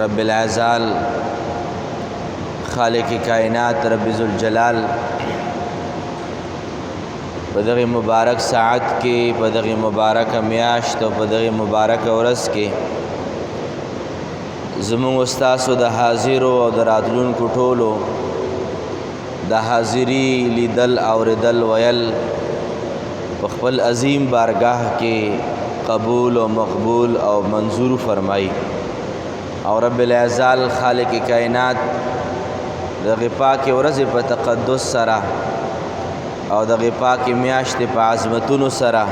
رب العزال خالق کائنات رب ذوالجلال بدغی مبارک ساعت کې بدغی مبارک میاشت او بدغی مبارک ورځ کې زموږ استاسو د حاضر او د راتلونکو ټولو د حاضری لیدل اوریدل ویل په خپل عظیم بارگاہ کې قبول او مقبول او منظور فرمای او رب العزال خالق کائنات دغه پاک ورځ په تقدس سره او دغه پاک میاشت په عظمتونو سره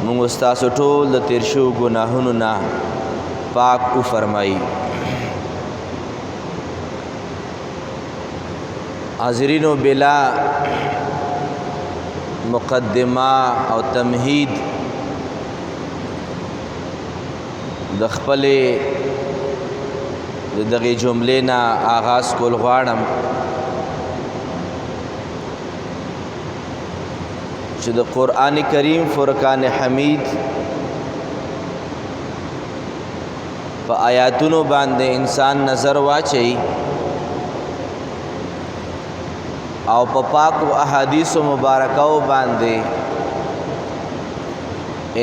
موږ استاسو ټول د تیر شو ګناهونو نه پاک او فرمای. حاضرینو بلا مقدمه او تمهید د خپل دغه جملې نه آغاز کول غواړم چې د قرآن کریم فرقان حمید په آیاتونو باندې انسان نظر واچي او په پاک او احادیث مبارکاو باندې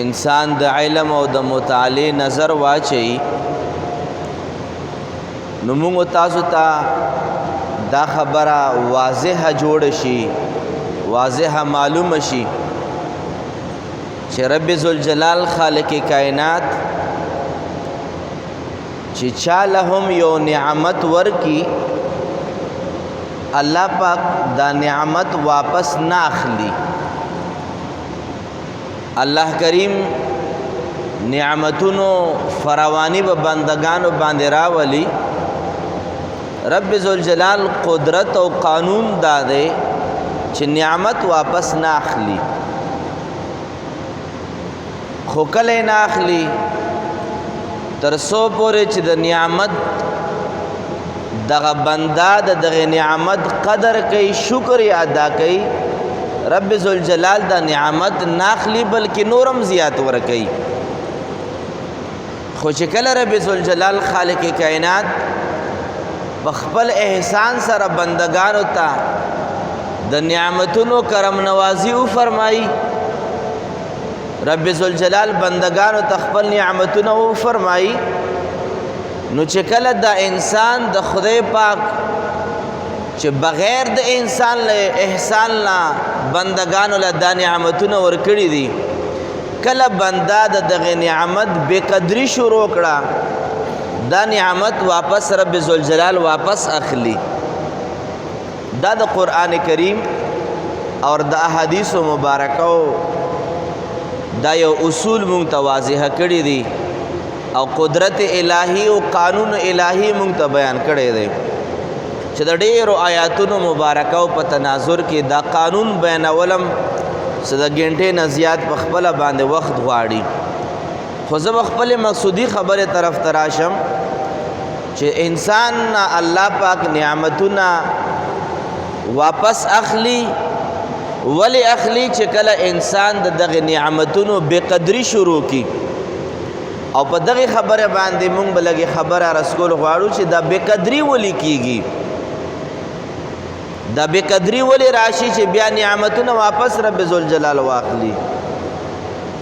انسان د علم او د مطالعه نظر واچي نو موږ تاسو ته دا خبره واضحه جوړ شي واضحه معلوم شي چې رب ذوالجلال خالق کائنات چې چا لهم یو نعمت ورکی الله پاک دا نعمت واپس نه اخلي. الله کریم نعمتونو فراوانی به بندگانو باندې راولي. رب ذوالجلال قدرت او قانون داده چې نعمت واپس نه اخلي خو کله نه اخلي تر څو پورې چې د نعمت دغه بنده دغه نعمت قدر کوي شکر ادا کوي رب ذوالجلال دا نعمت ناخلی بلکې نورم زیات ورکوي. خو چې کله رب ذوالجلال خالق کائنات بخپل احسان سره بندگانو ته د نعمتونو کرم نوازی او فرمایي رب ذوالجلال بندگانو ته خپل نعمتونو او فرمایي نو چې کله دا انسان د خدای پاک چې بغیر د انسان له احسان لا بندگانو له دا نعمتونو ورکړي دي کله بندا دغه نعمت بے قدری شروع کړه دا نعمت واپس رب ذوالجلال واپس اخلي. دا د قرآن کریم اور د احادیث مبارکو دا یو اصول مونږ ته واضح کړي دي او قدرت الهی او قانون الهی مونږ ته بیان کړي دي چې د ډېرو آیاتونو مبارکو په تناظر کې دا قانون بیانولم څه د غنټې نه زیات په خپل باندې وخت غواړي. خو زه خپل مقصودی خبره طرف تراشم چې انسان الله پاک نعمتونه واپس اخلي ولی اخلي چې کله انسان دغه نعمتونو بے قدری شروع کی او په دغه خبره باندې مونږ بلګي خبره رسول غواړو چې دا بے قدری ولی کیږي دا بے قدری ولی راشي چې بیا نعمتونه واپس رب ذوالجلال واخلي.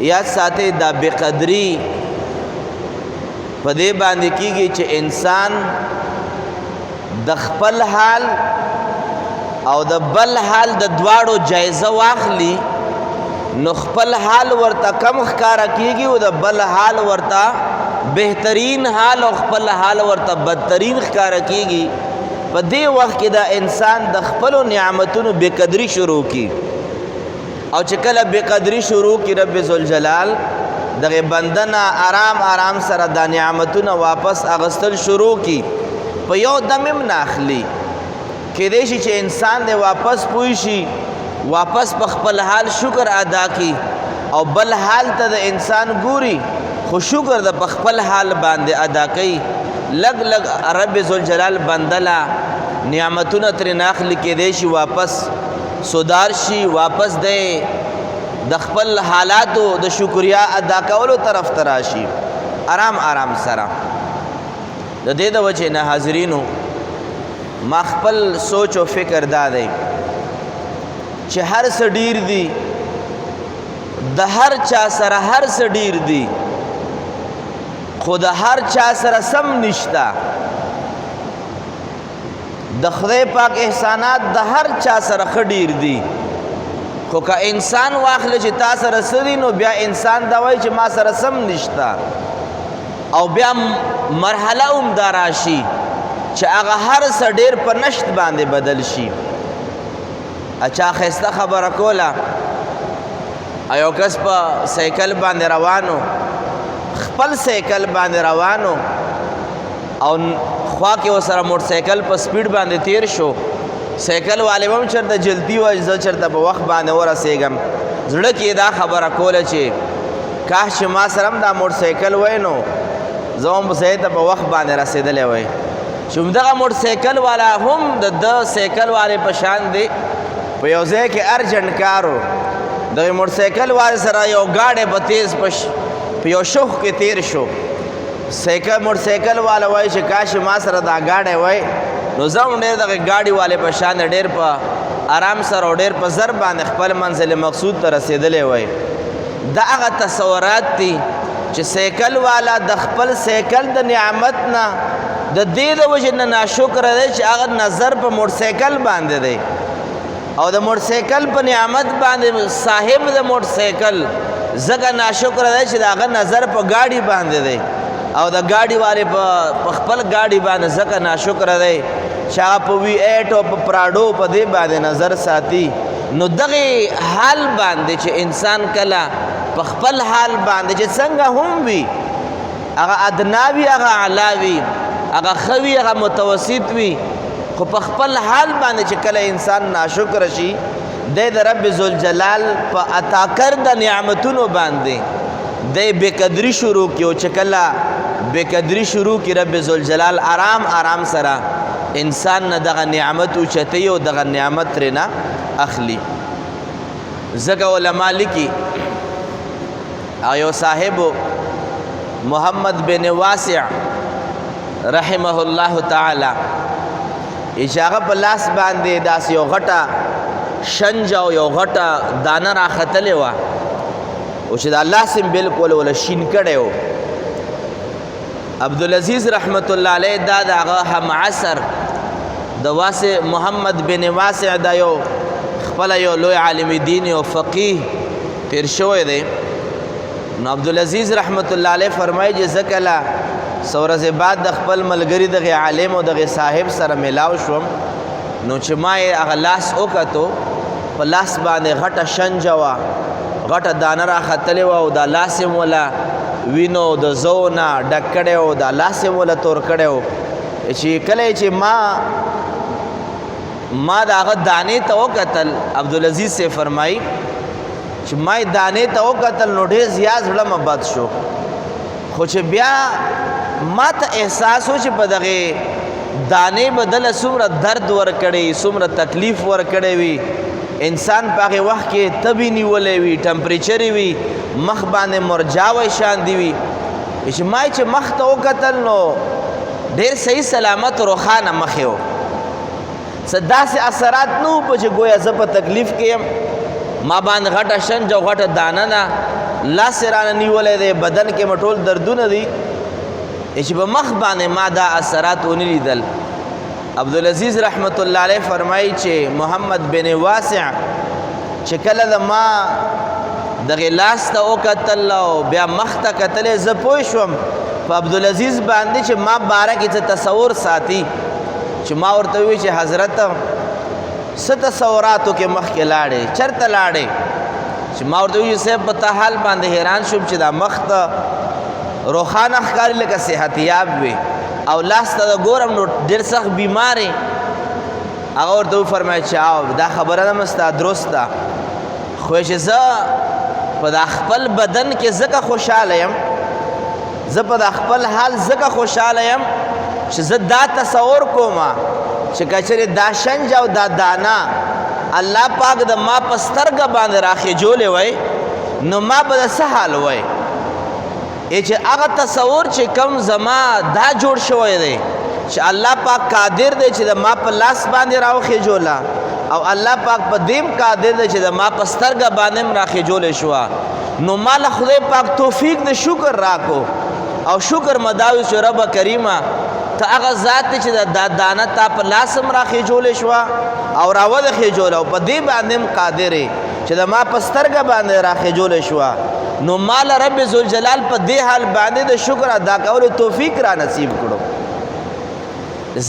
یاد ساته دا بے قدری په دې باندې کیږي چې انسان د خپل حال او د بل حال د دواړو جایزه واخلي نو خپل حال ورته کم ښکارا کیږي او د بل حال ورته بهترین حال او خپل حال ورته بدترین ښکارا کیږي. په دې وخت کې دا انسان د خپل نعمتونو بے قدری شروع کی او چې کله بے قدری شروع کی رب ذوالجلال دغه بندنا آرام آرام سره د نعمتونو واپس اغستل شروع کی په یو دم هم ناخلی کېدای شي چې انسان دې واپس پوي شي واپس په خپل حال شکر ادا کی او بل حال ته د انسان ګوري خو شکر د په خپل حال باندې ادا کوي لګ لګ رب ذوالجلال بندلا نعمتونه تر ناخلی کېدای شي واپس سودار شي واپس دې د خپل حالاتو د شکریا ادا کولو طرف تراشي آرام آرام سره. د دې د وجې نه حاضرینو ما خپل سوچ او فکر دا دی چې هر څه ډیر دي د هر چا سره هر څه ډیر دي خو د هر چا سره سم نشته د خدای پاک احسانات د هر چا سره ښه ډیر دي خو که انسان واخله چې تا سره څه دي نو بیا انسان دا وایي چې ما سره سم نشته او بیا مرحله هم دا راشي چې هغه هر څه ډیر په نشت باندې بدل شي اچھا ښایسته خبره کوله یو کس په سایکل باندې روانو خپل سایکل باندې روانو او خوا کې ورسره موټر سایکل په سپیډ باندې تیر شو سایکل والے هم چېرته جلدي وه زه چېرته په وخت باندې ورسېږم زړه کې دا خبره کوله چې کاش چې ما سره هم دا موټر سایکل وی نو زه هم ځای ته په وخت باندې رسېدلی وی چې همدغه موټر سایکل والا هم د سایکل والے په شان دی په یو ځای کې ارجنټ کار و دغه موټر سایکل والے سره یو ګاډی په تیز په یو شوخ کې تیر شو موټر سایکل والا وایي چې کاش ما سره دا ګاډی وای نو زه هم ډېر دغه ګاډي والے په شان ډېر په آرام سره او ډېر په زر باندې خپل منزل مقصود ته رسېدلی وای دا هغه تصورات دي چې سایکل والا د خپل سایکل د نعمت نه د دې د وجې نه ناشکره دی چې هغه نظر په موټر سایکل باندې دی او د موټر سایکل په نعمت باندې صاحب د موټر سایکل ځکه ناشکره دی چې د هغه نظر په ګاډي باندې دی او د ګاډي والے په خپل ګاډي باندې ځکه ناشکره دی چې هغه په وي ایټ او په پراډو په دې باندې نظر ساتي نو دغه حال باندې چې انسان کله په خپل حال باندې چې څنګه هم وي هغه ادنا وي هغه اعلی وي هغه ښه وي هغه متوسط وي خو په خپل حال باندې چې کله انسان ناشکره شي دی د رب ذوالجلال په عطا کرده نعمتونو باندې دی بېقدري شروع کړي او چې کله بېقدري شروع کړي رب ذوالجلال آرام آرام سره انسان نه دغه نعمت اوچتوي او دغه نعمت ترېنه اخلي ځکه علما لیکي یو صاحب محمد بن واسع رحمه الله تعالی چې هغه په لاس باندې داسې یو غټه شنج او یو غټه دانه راختلې وه او چې دا لاس یې بلکل وله شین کړی و عبدالعزیز رحمت الله علیه دا د هغه هم عصر د واسع محمد بن واسع دا یو خپله یو لوی عالم دین او فقیه تیر شوی دی نو عبدالعزیز رحمت الله علیه فرمایي چې زه کله څو ورځې بعد د خپل ملګري دغه عالم او دغه صاحب سره میلاو شوم نو چې ما یې هغه لاس وکتو په لاس باندې غټه شنجه وه غټه دانه راختلې وه او دا لاس یې وله وینو د زو نه ډک کړی و دا لاس یې وله تور کړی و چې کله چې ما د هغه دانې ته وکتل عبدالعزیز سے فرمایي چې ما یې دانې ته وکتل نو ډېر زیات زړه مې بد شو خو چې بیا ما ته احساس و چې په دغې دانې بدله څومره درد ورکړی څومره تکلیف ورکړی وي انسان په هغې وخت کې تبې نیولی وي ټمپریچر یې وي مخ باندې مرجاوی شاندې وي چې ما چې مخ ته وکتل نو ډېر صحیح سلامت روښانه مخ یې و څه داسې اثرات نه وو په چې ګویا زه په تکلیف کې یم ما باندې غټه شنج او غټه دانه نه لاس یې رانه نیولی دی بدن کې مې ټول دردونه دي چې په مخ باندې ما دا اثرات ونه لیدل عبدالعزیز رحمت الله علیه فرمایي چې محمد بن واسع چې کله د ما دغه لاس ته وکتل او بیا مخ ته کتلې زه پوه شوم په عبدالعزیز باندې چې ما باره کې څه تصور ساتي چې ما ورته وویل چې حضرت څه تصوراتو کې مخکې لاړې چېرته لاړې چې ما ورته وویل صاحب په تا حال باندې حیران شوم چې دا مخ ته روښانه ښکاري لکه صحتیاب وي او لاس ته د ګورم نو ډېر سخت بیمار یې هغه ورته وفرمایل چې دا خبره نه مې ستا درست ده خو چې زه په دا خپل بدن کې ځکه خوشحاله یم زه په دا خپل حال ځکه خوشحاله یم چې زه دا تصور کوم چې که چېرې دا شنج او دا دانه الله پاک د ما په سترګه باندې راخېجولی وی نو ما به د څه حال وی چې هغه تصور چې کم زما دا جوړ شوی دی چې الله پاک قادر دی چې د ما په لاس باندې راوخېجوله او الله پاک په دیم قادر دی چې د ما په سترګه باندې هم راخېجولی شوه نو ما له خدای پاک توفیق د شکر راکو او شکر مداوي چې رب کریمه ته هغه ذات دی چې دا دانه تا په لاس هم راخېجولی شوه او راودخېجوله او په دې باندې هم قادر یې چې د ما په سترګه باندې راخېجولی شوه نو مال رب ذوالجلال په دې حال باندې د شکر ادا کولو توفیق را نصیب کړو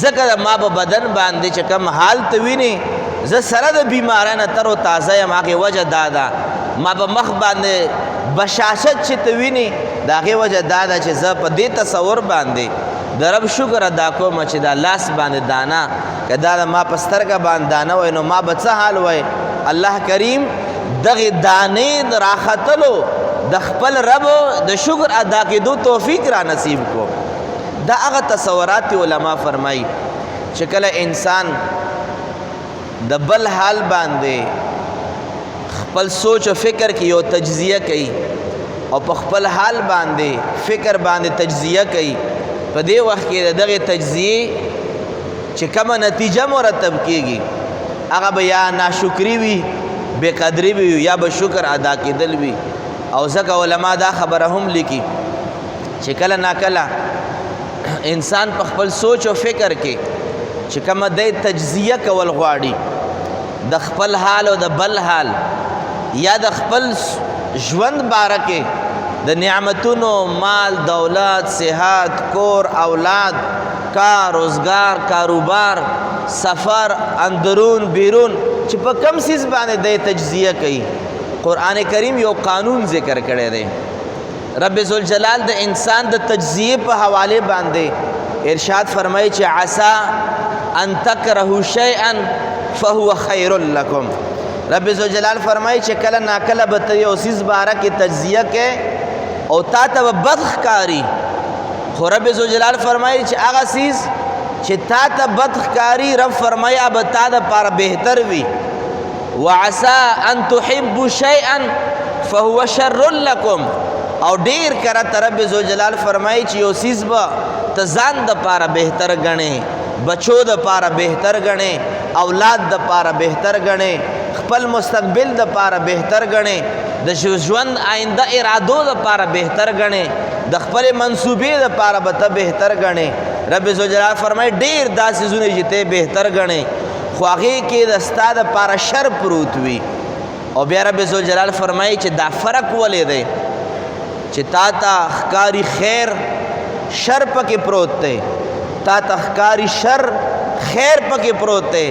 ځکه ما په بدن باندې چې کم حال ته وینې زه سره د بیمارۍ نه تر و تازه یم هغې وجه دا ده ما په مخ باندې بشاشت چې ته وینې د هغې وجه دا ده چې زه په دې تصور باندې د رب شکر ادا کوم چې دا لاس باندې دانه که دا د ما په سترګه باندې دانه وای نو ما به څه حال وای الله کریم دغې دانې د راختلو د خپل رب د شکر ادا کېدو توفیق را نصیب کو دا هغه تصورات علما فرمایي چې کله انسان د بل حال باندې خپل سوچ او فکر کې یو تجزیه کوي او په خپل حال باندې فکر باندې تجزیه کوي په دې وخت کې دغه تجزیه چې کومه نتیجه مرتب کیږي هغه به یا ناشکری وي بے قدری وي یا به شکر ادا کېدل وي او ځکه علما دا خبره هم لیکي چې کله ناکله انسان په خپل سوچ او فکر کې چې کومه دی تجزیه کول غواړي د خپل حال او د بل حال یا د خپل ژوند باره کې د نعمتونو مال دولت صحت کور اولاد کار روزگار کاروبار سفر اندرون بیرون چې په کم سیز باندې دی تجزیه کوي قرآن کریم یو قانون ذکر کړی دی رب ذوالجلال د انسان د تجزیه په حواله باندې ارشاد فرمایي چې عسى ان تکرهوا شیئا فهو خیر لكم رب ذوالجلال فرمایي چې کله ناکله به ته یو څیز باره کې تجزیه کې او تا ته به بد ښکاري خو رب ذوالجلال فرمایي چې هغه څیز چې تا ته بد ښکاري رب فرمایي به تا دپاره بهتر وي وعسى ان تحبوا شيئا فهو شر لكم او ډیر کرته رب ذوالجلال فرمایي چې یو څیز به ته ځان دپاره بهتر ګڼې بچو دپاره بهتر ګڼې اولاد دپاره بهتر ګڼې خپل مستقبل دپاره بهتر ګڼې د ژوند آینده ارادو دپاره بهتر ګڼې د خپل منصوبې دپاره به ته بهتر ګڼې رب ذوالجلال فرمایي ډیر دا څیزونه چې ته بهتر ګڼې خو هغې کې د ستا دپاره شر پروت وي او بیا رب ذوالجلال فرمایي چې دا فرق ولې دی چې تا ته ښکاري خیر شر پکې پروت دی تا ته ښکاري شر خیر پکې پروت دی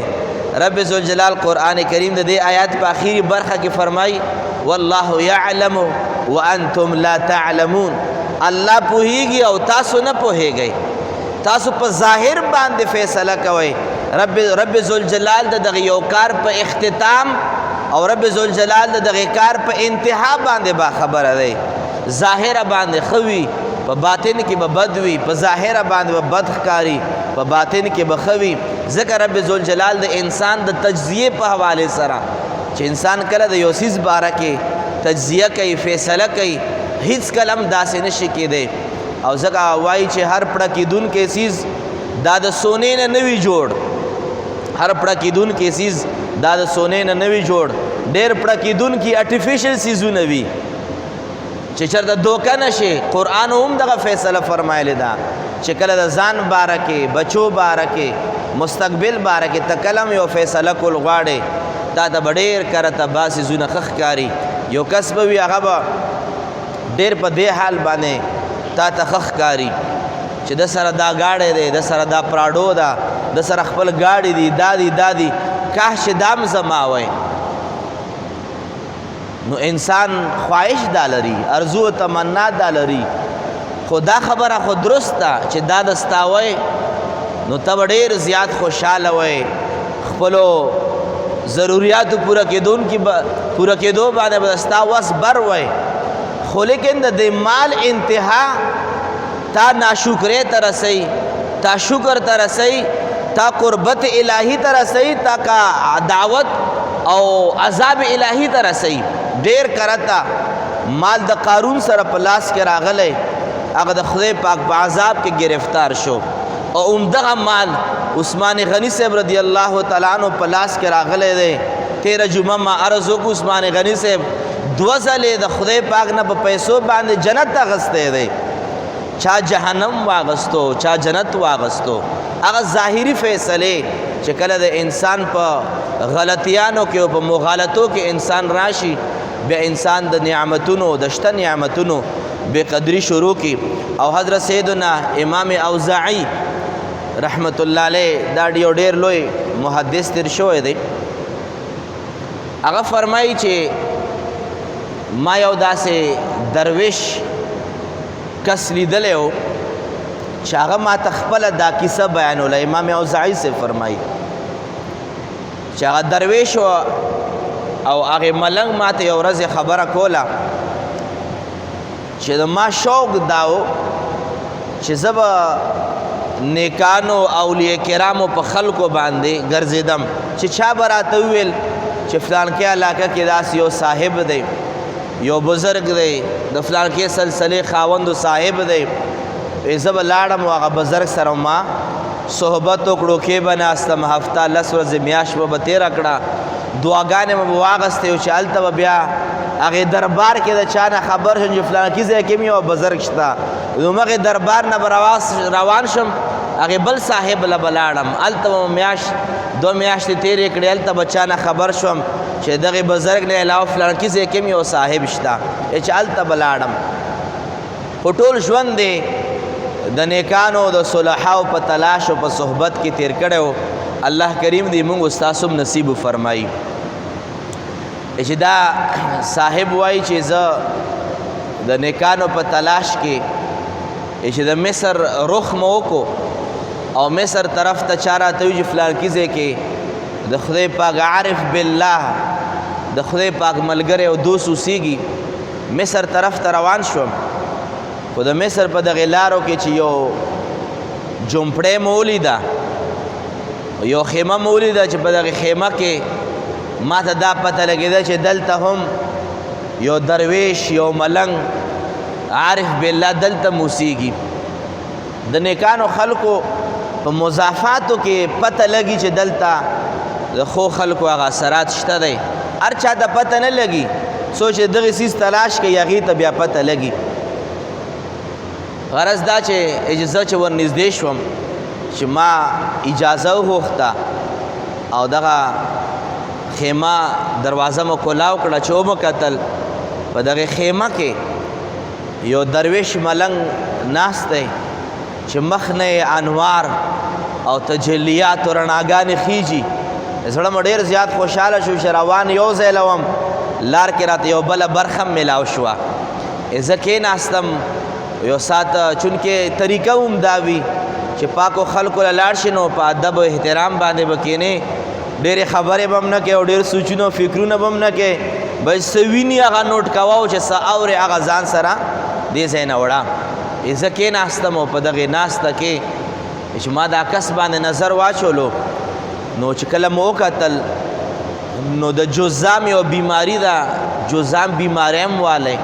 رب ذوالجلال قرآن کریم د دې آیات په آخري برخه کې فرمایي والله یعلم وانتم لا تعلمون الله پوهیږي او تاسو نه پوهیږئ تاسو په ظاهر باندې فیصله کوئ رب ذوالجلال د دغه یو کار په اختتام او رب ذوالجلال د دغه کار په انتها باندې با خبره دی ظاهر باندې خوي په باطن کې به بد وي په ظاهر باندې به بد ښکاري په باطن کې به ښه وي ځکه رب ذوالجلال د انسان د تجزیه په حواله سره چې انسان کله د یو څیز باره کې تجزیه کوي فیصله کوي هیڅ کله هم داسې نشي کېدی او ځکه وایي چې هر پړه کېدونکی څیز دا د سونې نه نه وي جوړ هر پړه کېدونکی څیز دا د سونې نه نه وي جوړ ډېر پړه کېدونکي آرټیفیشل څیزونه وي چې چېرته دوکه نشي قرآن هم دغه فیصله فرمایلې ده چې کله د ځان باره کې بچو باره کې مستقبل باره کې ته کله هم یو فیصله کول غواړې تا ته به ډېر کرته بعض څیزونه ښه ښکاري یو کس به وي هغه به ډېر په دې حال باندې تا ته ښه ښکاري چې د سره دا گاډی دی د سره دا پراډو ده د سره خپل گاډي دي دا دي کاش چې دام زما وی نو انسان خواهش دا لري ارزو و تمنا دا لري خو دا خبره خو درست ده چې دا د ستا وی نو ته به ډېر زیات خوشحاله وی خپلو ضروریاتو پوره کېدو باندې به ستا وس بر وی خو لیکن د دې مال انتها تا ناشکرۍ ته رسوي تا شکر ته رسوي تا قربت الهی ته رسوي تا کا دعوت او عذاب الهی ته رسوي ډېر کرته مال د قارون سره په لاس کې راغلی هغه د خدای پاک په عذاب کې گرفتار شو او عمدغه مال عثمان غنی صاحب رضی الله تعالی عنہ په لاس کې راغلی دی 13 جمعه ما عرض وکړو عثمان غنی صاحب 2 ځلې د خدای پاک نه په پیسو باندې جنت اغستی دی چا جهنم واغستو چا جنت واغستو هغه ظاهري فیصلې چې کله د انسان په غلطیانو کې او په مغالطو کې انسان راشي بیا انسان د نعمتونو د شته نعمتونو بے قدری شروع کی او حضرت سیدنا امام اوزاعی رحمت الله علیه دا ډیر لوی محدث تیر شوی دی هغه فرمایي چې ما یو داسې درویش کس لیدلی و چې هغه ما ته خپله دا کیسه بیانوله امام اوزاعی سے فرمایي چې هغه درویش و او هغه ملنګ ما ته یو ورځ خبره کوله چې د ما شوق داو چې زه به نیکانو اولیاء کرامو په خلکو باندې ګرځېدم چې چا به راته وویل چې فلانکې علاقه کې داسې یو صاحب دی یو بزرګ دی د فلانکې سلسلې خاوند صاحب دی زه به لاړم او هغه بزرګ سره ما صحبت وکړو کې به ناستم هفته 10 ورځې میاشت به تېره کړه دعاګانې مې به واغستې چې هلته به بیا هغې دربار کې د چا نه خبر شم چې فلانکي ځای کې مې یو بزرګ شته نو مغې دربار نه به روان شم هغې بل صاحب له به لاړم هلته به میاشت 2 میاشتې تېرې کړې هلته به چا نه خبر شوم چې دغې بزرګ نه علاوه فلانکي ځای کې مې یو صاحب شته چې هلته به لاړم خو ټول ژوند دی د نیکانو د صلحاو په تلاش او په صحبت کې تیر کړی و الله کریم دې موږ ستاسو نصیب فرمایي چې دا صاحب وایي چې زه د نیکانو په تلاش کې چې د مصر رخ مو وکړو او مصر طرف ته چا راته وي چې فلانکي ځای کې د خدای پاک عارف بالله د خدای پاک ملګری او دوست اوسیږي مصر طرف ته روان شوم خو د مصر په دغې لارو کې چې یو جمپړی مو ولیده یو خیمه مو ولیده چې په دغې خیمه کې ما ته دا پته لګېده چې دلته هم یو درویش یو ملنګ عارف بالله دلته موسیږي د نیکانو خلکو په مضافاتو کې پته لګي چې دلته د خو خلکو هغه اثرات شته دی هر چا ته پته نه لګي سوچ دغې سیز تلاش کوي هغې ته بیا پته لګي غرض دا چې اجازه چې ورنږدې شوم چې ما اجازه وغوښته او دغه خیمه دروازه مو کولاو کړه چې ومو کتل په دغې خیمه کې یو درویش ملنګ ناست دی چې مخ نه انوار او تجلیات او رڼاګانې خیږي زړه مو ډېر زیات خوشحاله شو چې روان یو ځای لوم لار کې راته یو بله برخه میلاو شوه زه کېناستم یو ساعت چونکې طریقه هم دا وي چې پاکو خلکو له لاړ شي نو په ادب او احترام باندې به کښېنې ډېرې خبرې به هم نه کوې او ډېر سوچونه او فکرونه به هم نه کوې بس څه ویني هغه نوټ کوه او چې څه اورې هغه ځان سره دې ځای نه وړه زه کېناستم او په دغې ناسته کې چې ما دا کس باندې نظر واچولو نو چې کله مو وکتل نو د جزام یو بیماري ده جزام بیماری هم والی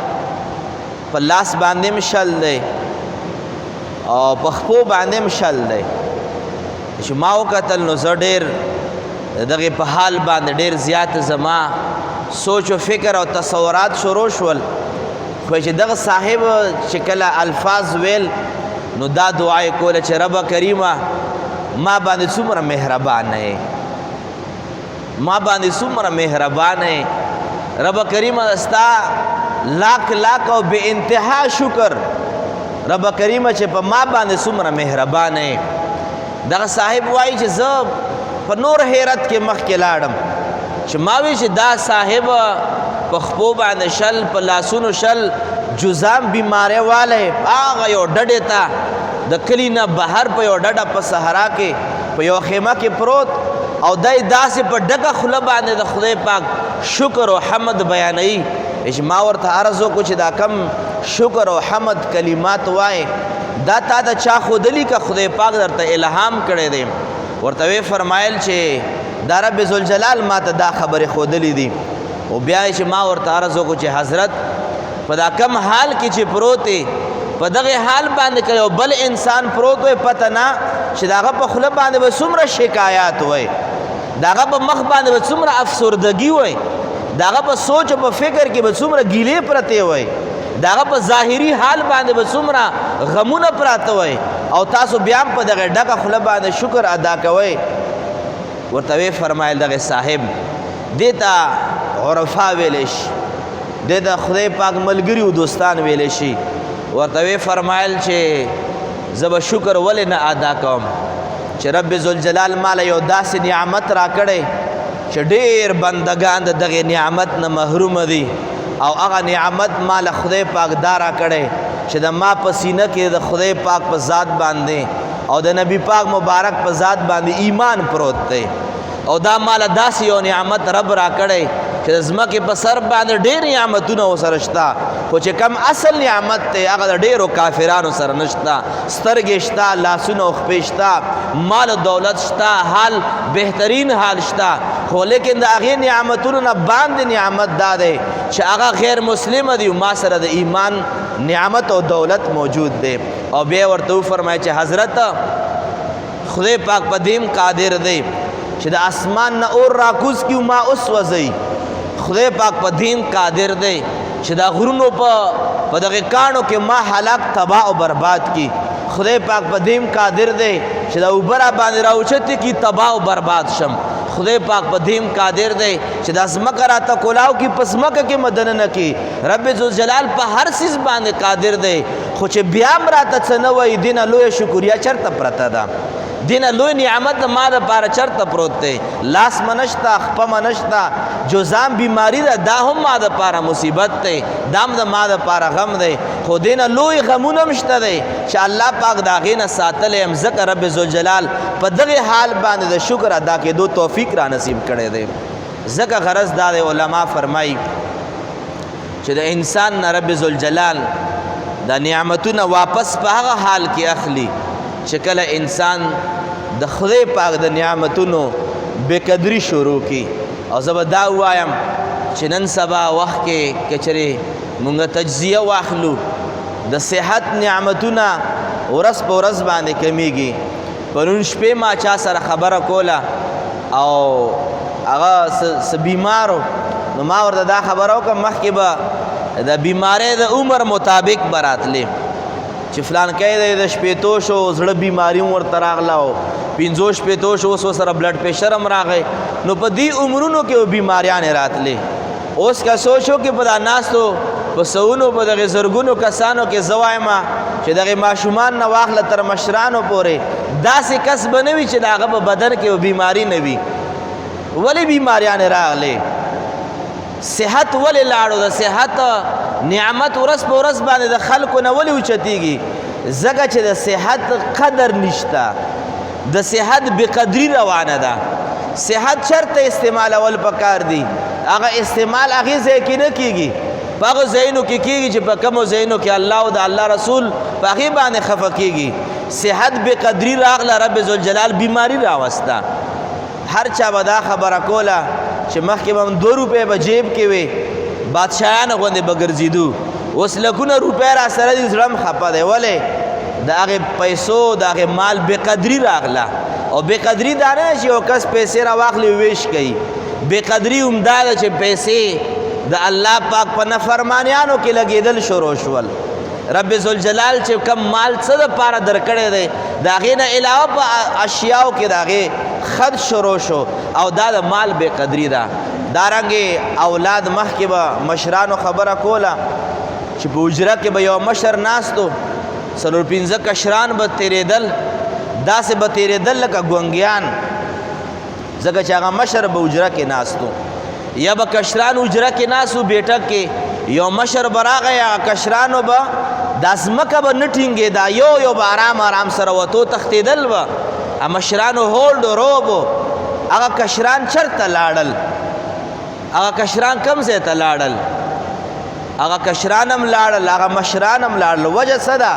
په لاس باندې هم شل دی او په خپو باندې هم شل دی چې ما وکتل نو زه ډېر دغې په حال باندې ډېر زیات زما سوچ و فکر او تصورات شروع شول خو چې دغه صاحب چې کله الفاظ ویل نو دا دعا یې کوله چې رب کریمه ما باندې څومره مهربانه یې ما باندې څومره مهربانه یې رب کریمه ستا لاک لاک او بے انتها شکر رب کریمه چې په ما باندې څومره مهربانه یې دغه صاحب وایي چې زه په نور حیرت کې مخکې لاړم چې ما وی چې دا صاحب په خپو باندې شل په لاسونو شل جزام بیماری والی هغه یو ډډې ته د کلي نه بهر په یو ډډه په صحرا کې په یو خیمه کې پروت او دی داسې په ډکه خوله باندې د خدای پاک شکر او حمد بیانوي چې ما ورته عرض وکړو چې دا کم شکر او حمد کلمات وایي دا تا ته چا ښودلي که خدای پاک درته الهام کړی دی ورته وی فرمایل چې دا رب ذوالجلال ما ته دا خبرې ښودلي دي او بیا چې ما ورته عرض وکړو چې حضرت په دا کم حال کې چې پروت په دغه حال باندې که یو بل انسان پروت وی پته نه چې د هغه په خوله باندې به څومره شکایات وی د هغه په مخ باندې به څومره افسردګي وی د هغه په سوچ او په فکر کې به څومره ګیلې پرتې وی د هغه په ظاهري حال باندې به څومره غمونه پراته وی او تاسو بیا هم په دغه ډکه خوله باندې شکر ادا کوئ ورته وی فرمایل دغه صاحب دې ته عرفا ویلی شي دې ته خدای پاک ملګري او دوستان ویلی شي ورته وی فرمایل چې زه به شکر ولې نه ادا کوم چې رب ذوالجلال ماله یو داسې نعمت راکړی چې ډېر بندګان د دغې نعمت نه محرومه دي او هغه نعمت ماله خدای پاک دا راکړی چې د ما په سینه کې د خدای پاک په ذات باندې او د نبی پاک مبارک په ذات باندې ایمان پروت دی او دا ماله داسې یو نعمت رب راکړی چې د ځمکې په سر باندې ډېر نعمتونه ورسره شته خو چې کم اصل نعمت دی هغه د ډېرو کافرانو سره نشته سترګې شته لاسونه او خپې شته مال او دولت شته حال بهترین حال شته خو لیکن د هغې نعمتونو نه باندې نعمت دا دی چې هغه غیر مسلمه دی ما سره د ایمان نعمت او دولت موجود دی او بیا ورته وفرمایي چې حضرت خدای پاک په دیم قادر دی چې د اسمان نه اور راکوز کیو ما اوس وځئ خدای پاک په دین قادر دی چې دا غرونو په دغه کاڼو کې ما هلاک تباہ او برباد کی خدای پاک په دین قادر دی چې دا اوبه را باندې راوچتې کی تباہ او برباد شم خدای پاک په دین قادر دی چې دا ځمکه راته کولاو کی په ځمکه کې مدنه نه کی رب ذوالجلال په هر څیز باندې قادر دی خو چې بیا هم راته څه نه وایي دې نه لویه شکریا چېرته پرته ده دینه لوی نعمت د ما دپاره چرته پروت دی لاس مه نشته خپه مه نشته جزام بیماري ده دا هم ما دپاره مصیبت دی دا هم د ما دپاره غم دی خو دینه لوی غمونه هم شته دی چې الله پاک د هغې نه ساتلی یم ځکه رب ذوالجلال په دغې حال باندې د شکر ادا کېدو توفیق را نصیب کړی دی ځکه غرض دا دی علما فرمایي چې د انسان نه رب ذوالجلال دا نعمتونه واپس په هغه حال کې اخلي چې کله انسان د خدای پاک د نعمتونو بېقدري شروع کی او زه به دا ووایم چې نن سبا وخت کې که چېرې مونږ تجزیه واخلو د صحت نعمتونه ورځ په ورځ باندې کمیږي پرون شپې ما چا سره خبره کوله او هغه څه بیمارو نو ما ورته دا خبره وکړه مخکې به د بیمارۍ د عمر مطابق به راتلې چې فلانکی دی د شپېتو شو زړه بیماري هم ورته راغله او پنځو شپېتو شو اوس ورسره بلډ پریشر هم راغی نو په دې عمرونو کې بیماریانې راتلې اوس که سوچو کې په دا ناستو په سوونو په دغې زرګونو کسانو کې زه وایم چې دغې ماشومان نه واخله تر مشرانو پورې داسې کس به نه وي چې د هغه په بدن کې بیماري نه وي ولې بیماریانې راغلې صحت ولې لاړو د صحت نعمت ورځ په ورځ باندې د خلکو نه ولې اوچتېږي ځکه چې د صحت قدر نشته د صحت بقدري روانه ده صحت چرته استعمالول پکار دي هغه استعمال هغې ځای کې نه کېږي په هغو ځایونو کې کېږي چې په کومو ځایونو کې الله او د الله رسول په هغې باندې خفه کېږي صحت بقدري راغله رب ذوالجلال بیماري راوسته هر چا به دا خبره کوله چې مخکې به هم 2 روپۍ به جیب کې وې بادشاهانو غوندې به ګرځېدو اوس لکونه روپۍ را سره دي زړه هم خفه دی ولې د هغې پیسو د هغې مال بېقدري راغله او بېقدري دا نه چې یو کس پیسې را واخلي ویش کوي بېقدري همدا ده چې پیسې د الله پاک په نافرمانیانو کې لګېدل شروع شول رب ذوالجلال چې کم مال څه دپاره درکړی دی د هغې نه علاوه په اشیاو کې د هغې خد شروع شو او دا د مال بېقدري ده دارنګې اولاد مخکې به مشرانو خبره کوله چې په حجره کې به یو مشر ناستو 4-5 کشران به تېرېدل داسې به تېرېدل لکه ګونګیان ځکه چې هغه مشر به حجره کې ناستو یا به کشران حجره کې ناستو بیټک کې یو مشر به راغی هغه کشرانو به دا ځمکه به نه ټینګېده یو به آرام آرام سره وتو تښتېدل به مشرانو هولډ و روب هغه کشران چرته لاړل هغه کشران کم ځای ته لاړل هغه کشران هم لاړل هغه مشران هم لاړل وجه څه ده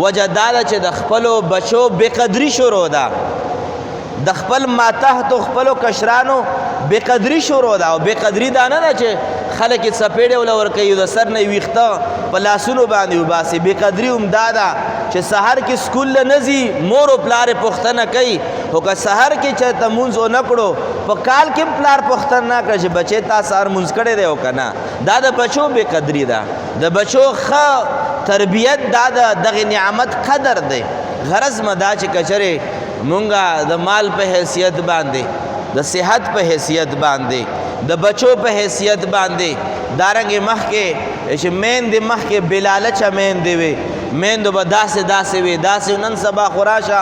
وجه دا ده چې د خپلو بچو بېقدري شروع ده د خپل ماتحتو خپلو کشرانو بېقدري شروع ده او بېقدري دا نه ده چې خلک یې څپېړې وله ورکوي د سر نه یې ویښته په لاسونو باندې وباسي. بې قدري هم دا ده چې سحر کې سکول له نه ځي، مور و پلار یې پوښتنه کوي، خو که سحر کې چېرته مونځ ونه کړو په کال کې هم پلار پوښتنه نه کړه چې بچې تا سحر مونځ کړی دی او که نه. دا د بچو بې قدري ده. د بچو ښه تربیت دا د دغې نعمت قدر دی. غرض مه دا چې که چېرې مونږ د مال په حیثیت باندې، د صحت په حیثیت باندې، د بچو په حیثیت باندې دارنګې مخکې چې میندې مخکې بلالچه میندې وې، میندو به داسې داسې وي، داسې نن سبا خو راشه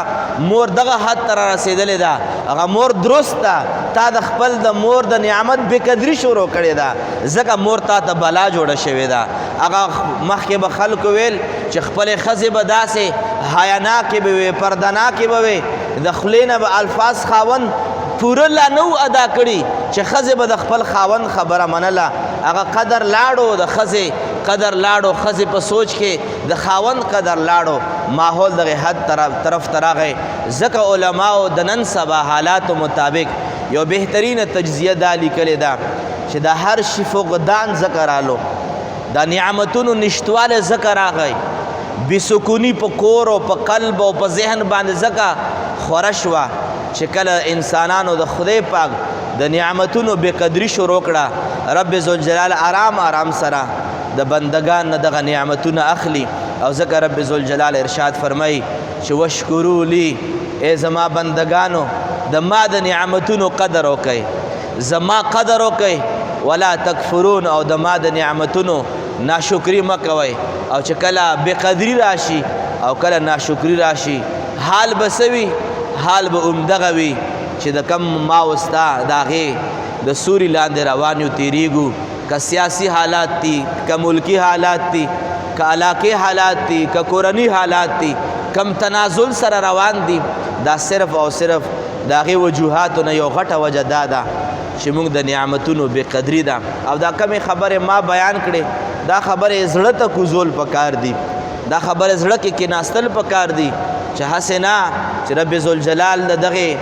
مور دغه حد ته را رسېدلې ده. هغه مور درست ده، تا د خپل د مور د نعمت بېقدري شروع کړې ده، ځکه مور تا ته بلا جوړه شوې ده. هغه مخکې به خلکو ویل چې خپلې ښځې به داسې حیاناکې به وې، پردناکې به وې، د خولې نه به الفاظ خاوند پوره لا نه ادا کړي چې ښځې به د خپل خاوند خبره منله. هغه قدر لاړو، د ښځې قدر لاړو، ښځې په سوچ کې د خاوند قدر لاړو، ماحول دغه حد طرف ته راغی. ځکه علماو د نن سبا حالاتو مطابق یو بهترینه تجزیه دا لیکلې ده چې د هر شي فقدان ځکه رالو، د نعمتونو نشتوالی ځکه راغی، بېسکوني په کور او په قلب او په ذهن باندې ځکه خوره شوه چې کله انسانانو د خدای پاک د نعمتونو بېقدري شروع کړه. رب ذوالجلال آرام آرام سره د بندگان نه دغه نعمتونه اخلي. او ځکه رب ذوالجلال ارشاد فرمایي چې وشکرو لی، ای زما بندگانو د ما د نعمتونو قدر وکئ، زما قدر وکئ، ولا تکفرون، او د ما د نعمتونو ناشکري مه کوئ. او چې کله بېقدري راشي او کله ناشکري راشي، حال به څه وي؟ حال به همدغه وي چې د کم ما وستا د هغې د سوري لاندې روان یو تېرېږو. که سیاسي حالات دي، که ملکي حالات دي، که علاقې حالات دي، که کورني حالات دي، کم تنازل سره روان دي، دا صرف او صرف د هغې وجوهاتو نه یو غټه وجه دا ده چې موږ د نعمتونو بېقدري ده. او دا کمې خبرې ما بیان کړې، دا خبرې زړه ته کوزول پکار دي، دا خبرې زړه کې کېناستل پکار دي چې هسې نه چې رب ذوالجلال د دغې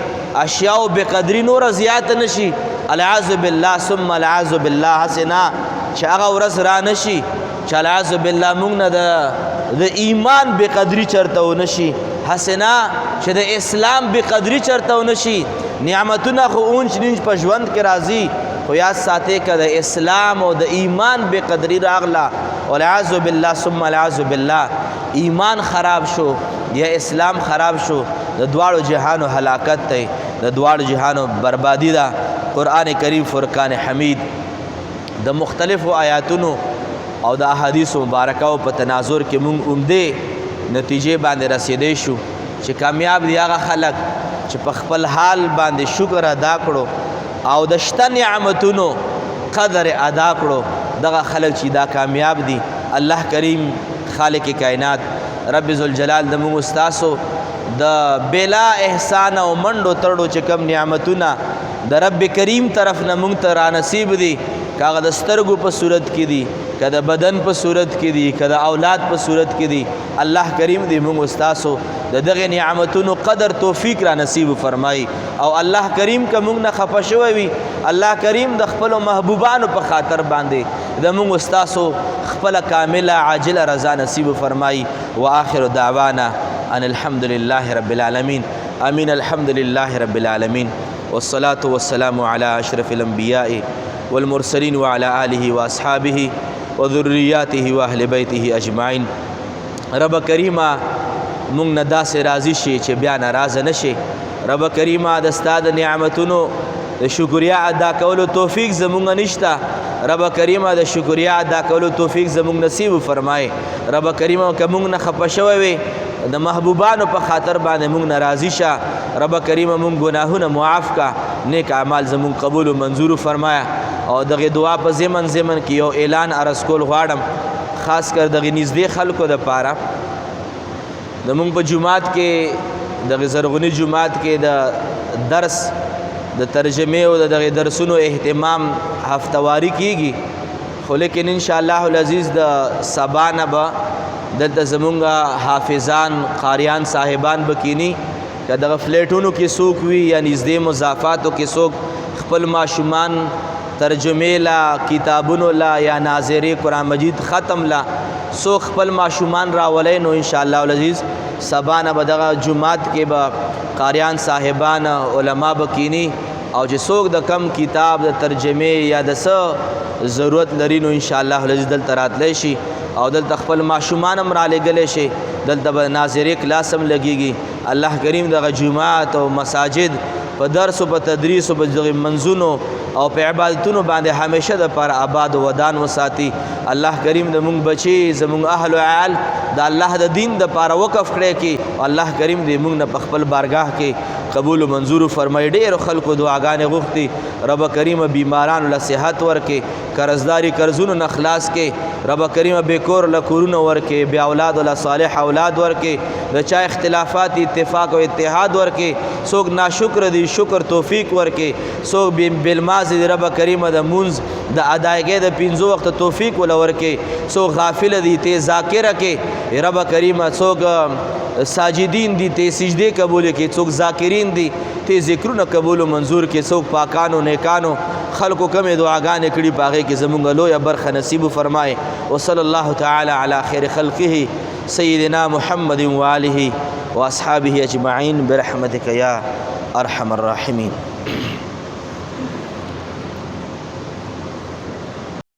اشیاو بېقدري نوره زیاته نه شي. العیاذ بالله ثم العیاذ بالله، هسې نه چې هغه ورځ را نه شي چې العیاذ بالله موږ نه د ایمان بېقدري چېرته ونه شي، هسې نه چې د اسلام بېقدري چېرته ونه شي. نعمتونه خو اونچ نیچ په ژوند کې راځي، خو یاد ساتئ که د اسلام او د ایمان بېقدري راغله، والعیاذ بالله ثم العیاذ بالله، ایمان خراب شو یا اسلام خراب شو، د دواړو جهانو هلاکت دی، د دواړو جهانو بربادي ده. قرآن کریم فرقان حمید د مختلفو آیاتونو او د احادیثو مبارکو په تناظر کې مونږ عمدې نتیجې باندې رسیدی شو چې کامیاب دی هغه خلک چې په خپل حال باندې شکر ادا کړو او د شته نعمتونو قدر ادا کړو. دغه خلک چې دا کامیاب دي. الله کریم خالق کائنات رب ذوالجلال د موږ ستاسو د بلا احسان او منډو ترړو چې کم نعمتونه د رب کریم طرف نه مونږ ته را نصیب دي، که هغه د سترګو په صورت کې دي، که د بدن په صورت کې دي، که د اولاد په صورت کې دي، الله کریم دې مونږ ستاسو د دغې نعمتونو قدر توفیق را نصیب فرمایي. او الله کریم که مونږ نه خفه شوی وي، الله کریم د خپلو محبوبانو په خاطر باندې د مونږ ستاسو خپله کامله عاجله رضا نصیب فرمایي. وآخر دعوانا ان الحمد لله رب العالمین. امین. الحمد لله رب العالمین والصلاة والسلام على أشرف الأنبياء والمرسلين وعلى آله وأصحابه وذرياته وأهل بيته أجمعين. رب کریمه مونږ نه داسې راضي شي چې بیا ناراضه نه شي. رب کریمه د ستا د نعمتونو د شکریا ادا کولو توفیق زمونږ نشته. رب کریمه د شکریا ادا کولو توفیق زمونږ نصیب فرمایي. رب کریمه که مونږ نه خفه شوی وي د محبوبانو په خاطر باندې مونږ ناراضي شه. رب کریمه مونږ ګناهونه معاف کا، نیک اعمال زمونږ قبول و منظور فرمایا. او دغه دعا په ضمن کې یو اعلان عرض کول غواړم، خاص کر دغه نږدې خلکو دپاره. د مونږ په جومات کې دغه زرغونی جومات کې د درس د ترجمې او دغه درسونو اهتمام هفتواري کیږي، خو لیکن انشاءالله العزیز د سبا نه به دلته زمونږ حافظان قاریان صاحبان به کینی، که دغه فلیټونو کې څوک وي یا نږدې مضافاتو کې څوک خپل ماشومان ترجمې لا، کتابونو لا یا ناظرې قرآن مجید ختم لا څوک خپل ماشومان راولئ نو انشاءالله العزیز سبا نه به دغه جومات کې به قاریان صاحبان علما به کینی او چې څوک د کم کتاب د ترجمې یا د څه ضرورت لري نو انشاءالله العزیز دلته راتلی شي او دلته خپل ماشومان هم رالیږلی شي دلته به ناظرې کلاس هم لګیږي الله کریم دغه جومات او مساجد په درس او په تدریس او په دغه منځونو او په عبادتونو باندې همیشه د پر آباد و ودان وساتي الله کریم د مونږ بچي زمونږ اهل او عیال د الله د دین د پاره وقف کړي کی الله کریم دې مونږ نه په خپل بارگاه کې قبول و منظور فرمای ډېر خلکو دعاګانې غوښتي رب کریم بیمارانو له صحت ورکې قرضداري قرضونو نه خلاص کې رب کریم بے کور له کورونه ورکې بے اولاد له صالح اولاد ورکې د چا اختلافات اتفاق او اتحاد ورکې څوک ناشکر دي شکر توفیق ورکې څوک بالماض دي رب کریم د منځ د ادایګۍ د 5 وخت توفیق ول ورکې څوک غافل دي ته ذاکره کې رب کریم څوک ساجدین دي ته سجده قبول کې څوک ذاکرین دي ته ذکرونه قبول او منظور کې څوک پاکانو نیکانو خلقو کمې دعاګانې کړي پاغې کې زمونږ لویه برخه نصیب فرمای وصلی الله تعالی علی خیر خلقه سیدنا محمد و آله و اصحابه اجمعین برحمتک یا ارحم الراحمین